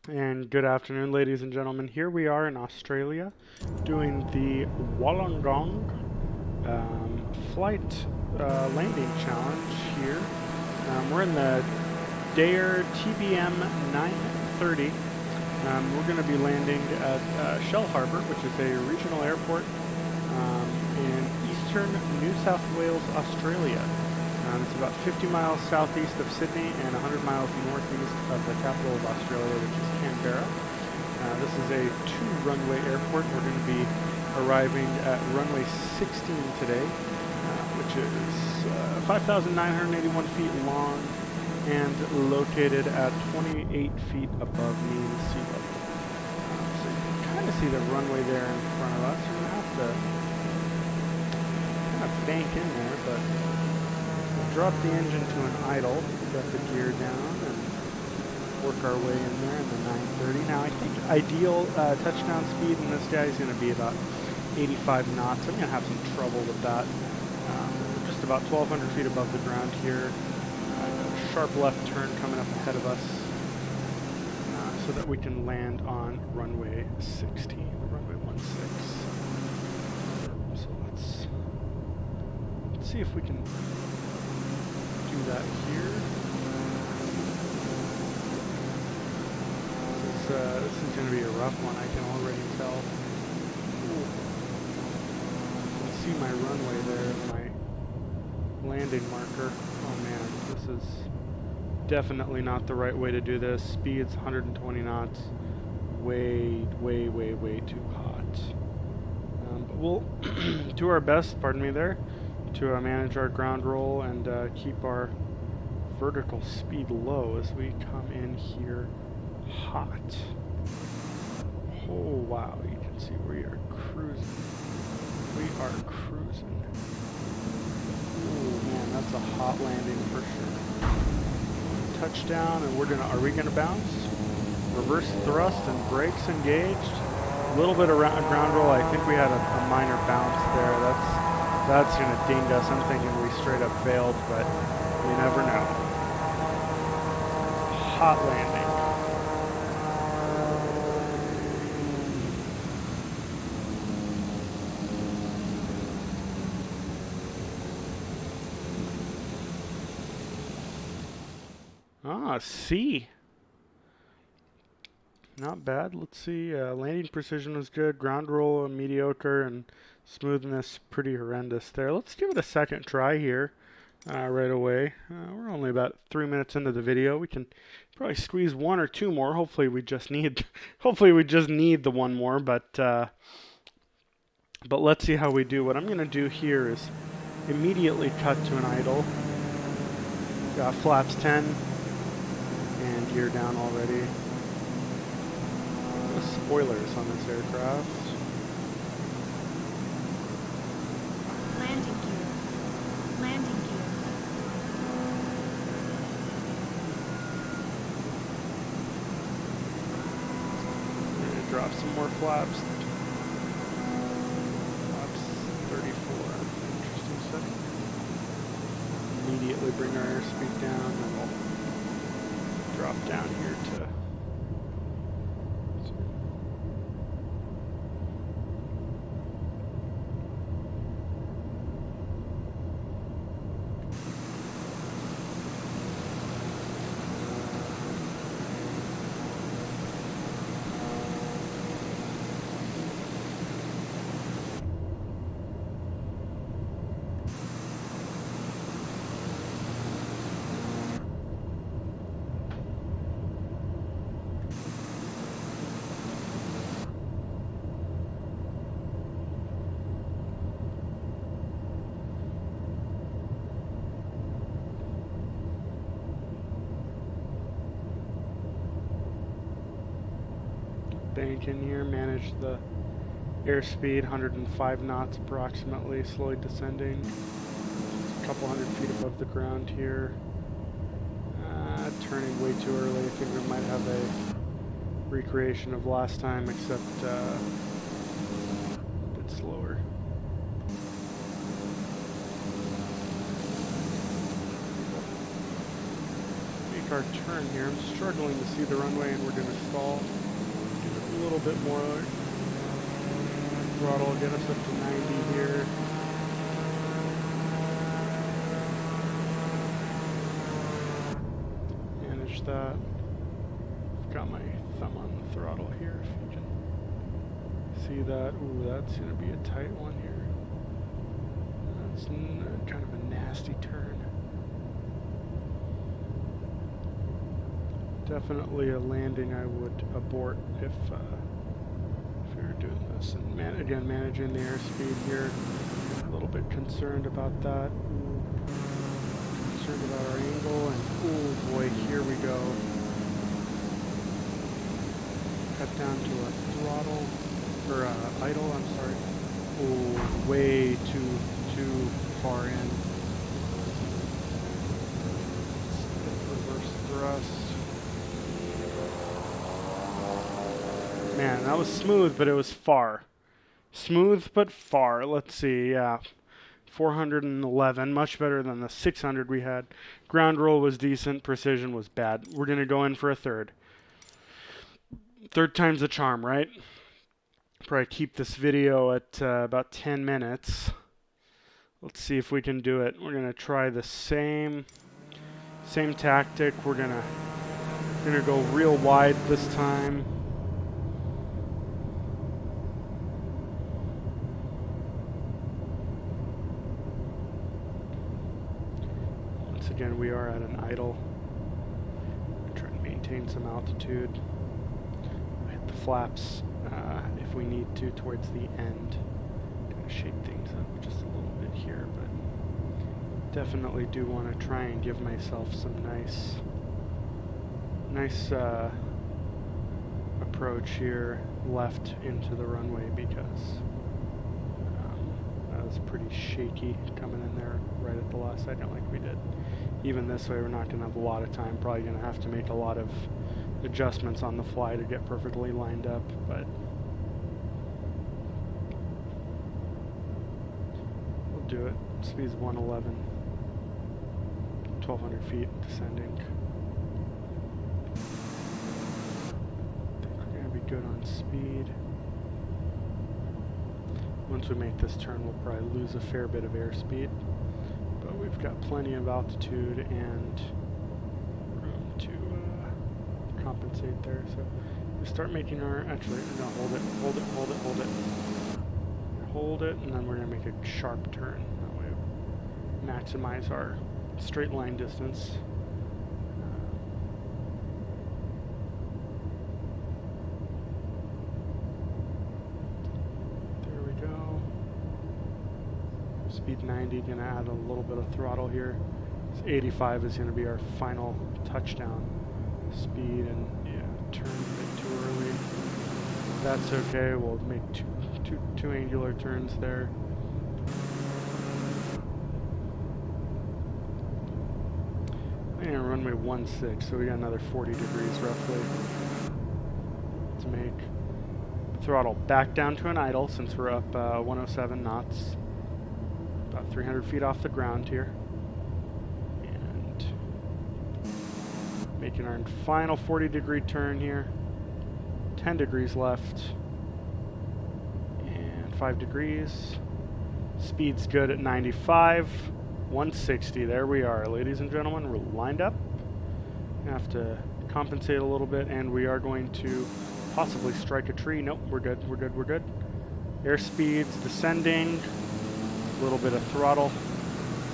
And good afternoon, ladies and gentlemen. Here we are in Australia doing the Wollongong flight landing challenge here. We're in the Dare TBM 930. We're going to be landing at Shellharbour, which is a regional airport in eastern New South Wales, Australia. It's about 50 miles southeast of Sydney and 100 miles northeast of the capital of Australia, which is Canberra. This is a two-runway airport. We're going to be arriving at runway 16 today, which is 5,981 feet long and located at 28 feet above mean sea level. So you can kind of see the runway there in front of us. We're going to have to kind of bank in there, but drop the engine to an idle, get the gear down, and work our way in there in the 930. Now, I think ideal touchdown speed in this guy is going to be about 85 knots. I'm going to have some trouble with that. We're just about 1,200 feet above the ground here. A sharp left turn coming up ahead of us so that we can land on runway 16, runway 16. So let's see if we can do that here. This is going to be a rough one, I can already tell. Ooh. You can see my runway there, my landing marker. Oh man, this is definitely not the right way to do this. Speed's 120 knots. Way too hot. But we'll do our best, pardon me there, to manage our ground roll and keep our vertical speed low as we come in here hot. Oh wow, you can see we are cruising. We are cruising. Oh man, that's a hot landing for sure. Touchdown, and are we gonna bounce? Reverse thrust and brakes engaged. A little bit of ground roll. I think we had a minor bounce there. That's going to ding us. I'm thinking we straight up failed, but you never know. Hot landing. C. Not bad. Let's see. Landing precision was good. Ground roll mediocre, and smoothness pretty horrendous there. Let's give it a second try here right away. We're only about 3 minutes into the video. We can probably squeeze one or two more. Hopefully we just need the one more, but let's see how we do. What I'm going to do here is immediately cut to an idle. Got flaps 10 and gear down already. Spoilers on this aircraft. Landing gear. Landing gear. We're going to drop some more flaps. Flaps 34. Interesting setting. Immediately bring our airspeed down, and we'll drop down here to bank in here, manage the airspeed, 105 knots approximately, slowly descending. Just a couple hundred feet above the ground here. Turning way too early. I think we might have a recreation of last time, except a bit slower. our turn here. I'm struggling to see the runway, and we're going to stall. Give it a little bit more throttle, get us up to 90 here. Manage that. I've got my thumb on the throttle here, if you can see that. Ooh, that's going to be a tight one here. That's kind of a nasty turn. Definitely a landing I would abort if we were doing this. And again, managing the airspeed here. A little bit concerned about that. Ooh. Concerned about our angle, and oh boy, here we go. Cut down to a throttle, or idle, I'm sorry. Oh, way too far in. Reverse thrust. Man, that was smooth, but it was far. Smooth, but far. Let's see, yeah. 411, much better than the 600 we had. Ground roll was decent, precision was bad. We're going to go in for a third. Third time's the charm, right? Probably keep this video at about 10 minutes. Let's see if we can do it. We're going to try the same tactic. We're going to go real wide this time. Again, we are at an idle. Try to maintain some altitude. Hit the flaps if we need to towards the end. Kind of shake things up just a little bit here, but definitely do want to try and give myself some nice approach here left into the runway, because that was pretty shaky coming in there right at the last second like we did. Even this way, we're not going to have a lot of time. Probably going to have to make a lot of adjustments on the fly to get perfectly lined up, but we'll do it. Speed's 111, 1,200 feet descending. I think we're going to be good on speed. Once we make this turn, we'll probably lose a fair bit of airspeed. But we've got plenty of altitude and room to compensate there. So we start making our, actually, we're going to hold it, hold it, and then we're going to make a sharp turn. That way we maximize our straight line distance. Speed 90, gonna add a little bit of throttle here. 85 is gonna be our final touchdown speed, and yeah, turn a bit too early. That's okay, we'll make two angular turns there. And runway 16, so we got another 40 degrees roughly to make. Throttle back down to an idle since we're up 107 knots. About 300 feet off the ground here. And making our final 40-degree turn here. 10 degrees left. And 5 degrees. Speed's good at 95. 160. There we are, ladies and gentlemen. We're lined up. Have to compensate a little bit, and we are going to possibly strike a tree. Nope, we're good. Airspeed's descending. Little bit of throttle,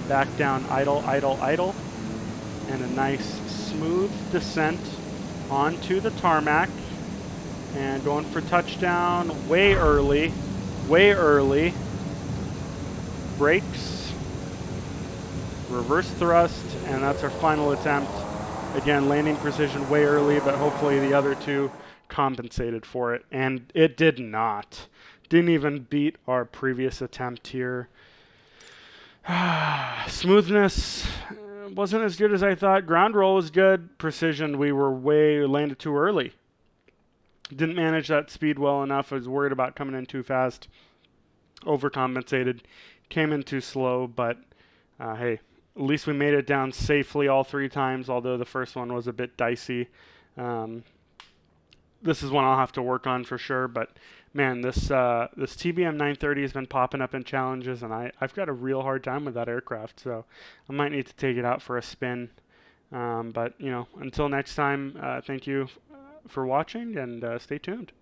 back down, idle, and a nice smooth descent onto the tarmac, and going for touchdown way early, brakes, reverse thrust, and that's our final attempt. Again, landing precision way early, but hopefully the other two compensated for it, and it did not. Didn't even beat our previous attempt here. Smoothness wasn't as good as I thought. Ground roll was good. Precision, we landed too early. Didn't manage that speed well enough. I was worried about coming in too fast. Overcompensated. Came in too slow, but hey, At least we made it down safely all 3 times, although the first one was a bit dicey. Um, this is one I'll have to work on for sure, but man, this TBM 930 has been popping up in challenges, and I've got a real hard time with that aircraft, so I might need to take it out for a spin. But, until next time, thank you for watching, and stay tuned.